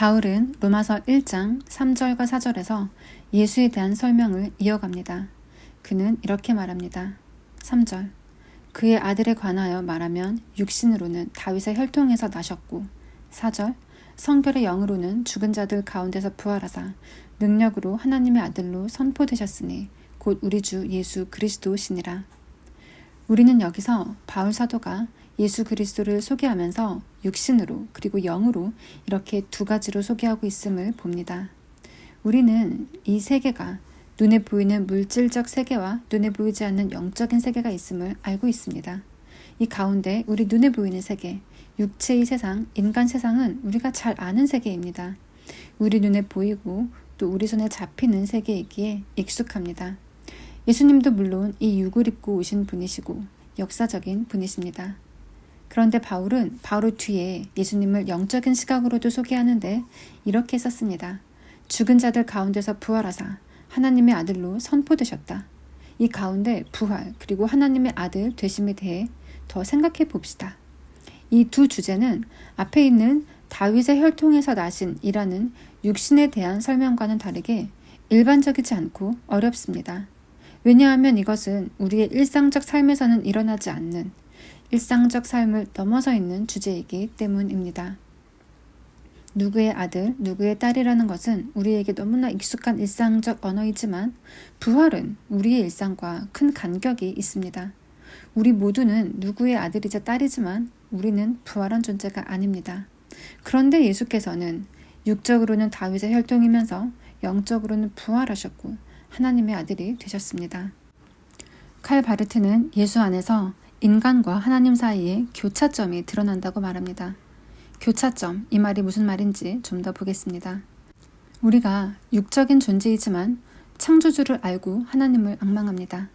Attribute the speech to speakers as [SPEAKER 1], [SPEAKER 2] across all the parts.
[SPEAKER 1] 바울은 로마서 1장 3절과 4절에서 예수에 대한 설명을 이어갑니다. 그는 이렇게 말합니다. 3절 그의 아들에 관하여 말하면 육신으로는 다윗의 혈통에서 나셨고 4절 성결의 영으로는 죽은 자들 가운데서 부활하사 능력으로 하나님의 아들로 선포되셨으니 곧 우리 주 예수 그리스도시니라. 우리는 여기서 바울 사도가 예수 그리스도를 소개하면서 육신으로 그리고 영으로 이렇게 두 가지로 소개하고 있음을 봅니다. 우리는 이 세계가 눈에 보이는 물질적 세계와 눈에 보이지 않는 영적인 세계가 있음을 알고 있습니다. 이 가운데 우리 눈에 보이는 세계, 육체의 세상, 인간 세상은 우리가 잘 아는 세계입니다. 우리 눈에 보이고 또 우리 손에 잡히는 세계이기에 익숙합니다. 예수님도 물론 이 육을 입고 오신 분이시고 역사적인 분이십니다. 그런데 바울은 바로 뒤에 예수님을 영적인 시각으로도 소개하는데 이렇게 썼습니다. 죽은 자들 가운데서 부활하사 하나님의 아들로 선포되셨다. 이 가운데 부활 그리고 하나님의 아들 되심에 대해 더 생각해 봅시다. 이 두 주제는 앞에 있는 다윗의 혈통에서 나신 이라는 육신에 대한 설명과는 다르게 일반적이지 않고 어렵습니다. 왜냐하면 이것은 우리의 일상적 삶에서는 일어나지 않는 일상적 삶을 넘어서 있는 주제이기 때문입니다. 누구의 아들, 누구의 딸이라는 것은 우리에게 너무나 익숙한 일상적 언어이지만 부활은 우리의 일상과 큰 간격이 있습니다. 우리 모두는 누구의 아들이자 딸이지만 우리는 부활한 존재가 아닙니다. 그런데 예수께서는 육적으로는 다윗의 혈통이면서 영적으로는 부활하셨고 하나님의 아들이 되셨습니다. 칼 바르트는 예수 안에서 인간과 하나님 사이에 교차점이 드러난다고 말합니다. 교차점, 이 말이 무슨 말인지 좀 더 보겠습니다. 우리가 육적인 존재이지만 창조주를 알고 하나님을 앙망합니다.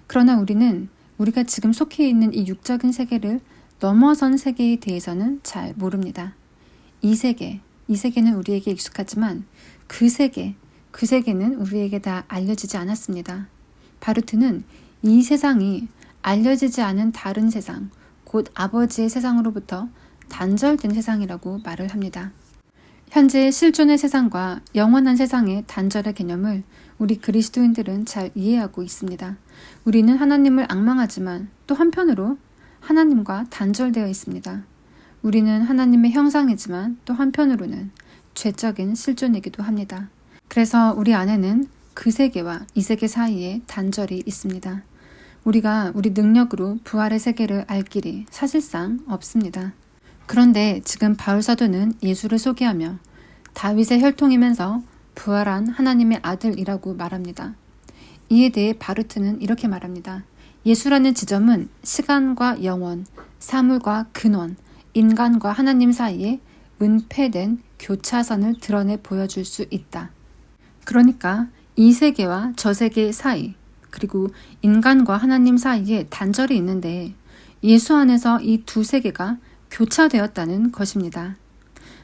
[SPEAKER 1] 그러나 우리는 우리가 지금 속해 있는 이 육적인 세계를 넘어선 세계에 대해서는 잘 모릅니다. 이 세계는 우리에게 익숙하지만 그 세계는 우리에게 다 알려지지 않았습니다. 바르트는 이 세상이 알려지지 않은 다른 세상, 곧 아버지의 세상으로부터 단절된 세상이라고 말을 합니다. 현재 실존의 세상과 영원한 세상의 단절의 개념을 우리 그리스도인들은 잘 이해하고 있습니다. 우리는 하나님을 앙망하지만 또 한편으로 하나님과 단절되어 있습니다. 우리는 하나님의 형상이지만 또 한편으로는 죄적인 실존이기도 합니다. 그래서 우리 안에는 그 세계와 이 세계 사이에 단절이 있습니다. 우리가 우리 능력으로 부활의 세계를 알 길이 사실상 없습니다. 그런데 지금 바울 사도는 예수를 소개하며 다윗의 혈통이면서 부활한 하나님의 아들이라고 말합니다. 이에 대해 바르트는 이렇게 말합니다. 예수라는 지점은 시간과 영원, 사물과 근원, 인간과 하나님 사이에 은폐된 교차선을 드러내 보여줄 수 있다. 그러니까 이 세계와 저 세계 사이, 그리고 인간과 하나님 사이에 단절이 있는데 예수 안에서 이 두 세계가 교차되었다는 것입니다.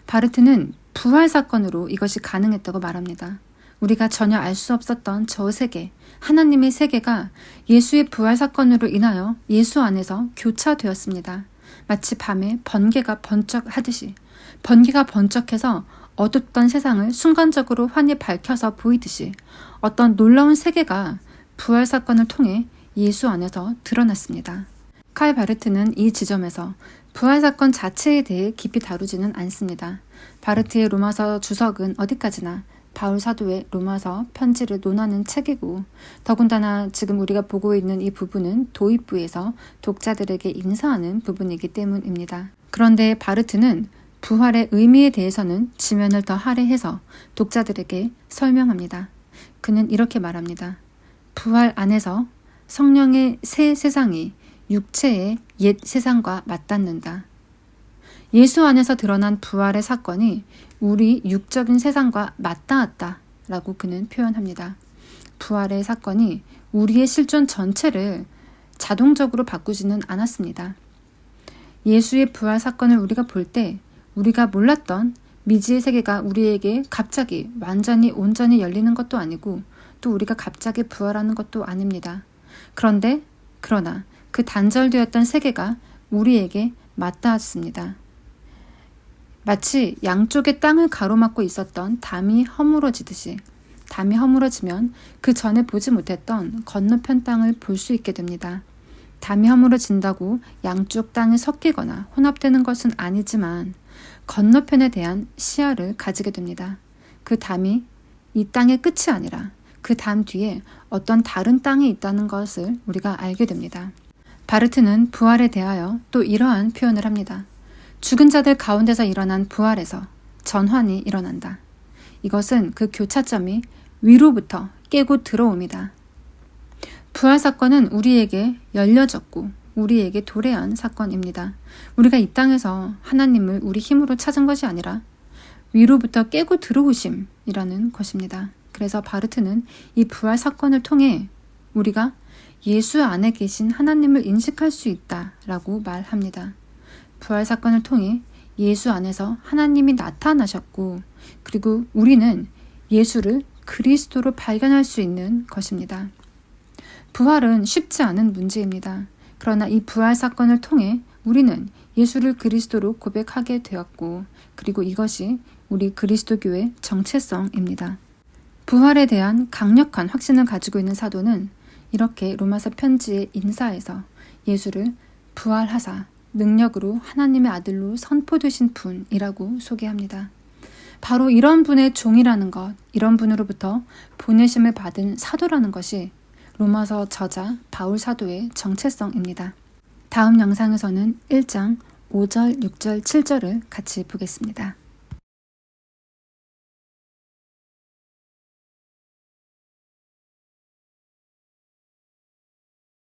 [SPEAKER 1] 바르트는 부활 사건으로 이것이 가능했다고 말합니다. 우리가 전혀 알 수 없었던 저 세계, 하나님의 세계가 예수의 부활 사건으로 인하여 예수 안에서 교차되었습니다. 마치 밤에 번개가 번쩍하듯이 번개가 번쩍해서 어둡던 세상을 순간적으로 환히 밝혀서 보이듯이 어떤 놀라운 세계가 부활 사건을 통해 예수 안에서 드러났습니다. 칼 바르트는 이 지점에서 부활 사건 자체에 대해 깊이 다루지는 않습니다. 바르트의 로마서 주석은 어디까지나 바울 사도의 로마서 편지를 논하는 책이고 더군다나 지금 우리가 보고 있는 이 부분은 도입부에서 독자들에게 인사하는 부분이기 때문입니다. 그런데 바르트는 부활의 의미에 대해서는 지면을 더 할애해서 독자들에게 설명합니다. 그는 이렇게 말합니다. 부활 안에서 성령의 새 세상이 육체의 옛 세상과 맞닿는다. 예수 안에서 드러난 부활의 사건이 우리 육적인 세상과 맞닿았다 라고 그는 표현합니다. 부활의 사건이 우리의 실존 전체를 자동적으로 바꾸지는 않았습니다. 예수의 부활 사건을 우리가 볼 때 우리가 몰랐던 미지의 세계가 우리에게 갑자기 완전히 온전히 열리는 것도 아니고 또 우리가 갑자기 부활하는 것도 아닙니다. 그러나 그 단절되었던 세계가 우리에게 맞닿았습니다. 마치 양쪽의 땅을 가로막고 있었던 담이 허물어지듯이 담이 허물어지면 그 전에 보지 못했던 건너편 땅을 볼 수 있게 됩니다. 담이 허물어진다고 양쪽 땅이 섞이거나 혼합되는 것은 아니지만 건너편에 대한 시야를 가지게 됩니다. 그 담이 이 땅의 끝이 아니라 그 담 뒤에 어떤 다른 땅이 있다는 것을 우리가 알게 됩니다. 바르트는 부활에 대하여 또 이러한 표현을 합니다. 죽은 자들 가운데서 일어난 부활에서 전환이 일어난다. 이것은 그 교차점이 위로부터 깨고 들어옵니다. 부활 사건은 우리에게 열려졌고 우리에게 도래한 사건입니다. 우리가 이 땅에서 하나님을 우리 힘으로 찾은 것이 아니라 위로부터 깨고 들어오심이라는 것입니다. 그래서 바르트는 이 부활 사건을 통해 우리가 예수 안에 계신 하나님을 인식할 수 있다라고 말합니다. 부활 사건을 통해 예수 안에서 하나님이 나타나셨고 그리고 우리는 예수를 그리스도로 발견할 수 있는 것입니다. 부활은 쉽지 않은 문제입니다. 그러나 이 부활 사건을 통해 우리는 예수를 그리스도로 고백하게 되었고 그리고 이것이 우리 그리스도교의 정체성입니다. 부활에 대한 강력한 확신을 가지고 있는 사도는 이렇게 로마서 편지의 인사에서 예수를 부활하사 능력으로 하나님의 아들로 선포되신 분이라고 소개합니다. 바로 이런 분의 종이라는 것, 이런 분으로부터 보내심을 받은 사도라는 것이 로마서 저자 바울 사도의 정체성입니다. 다음 영상에서는 1장 5절, 6절, 7절을 같이 보겠습니다.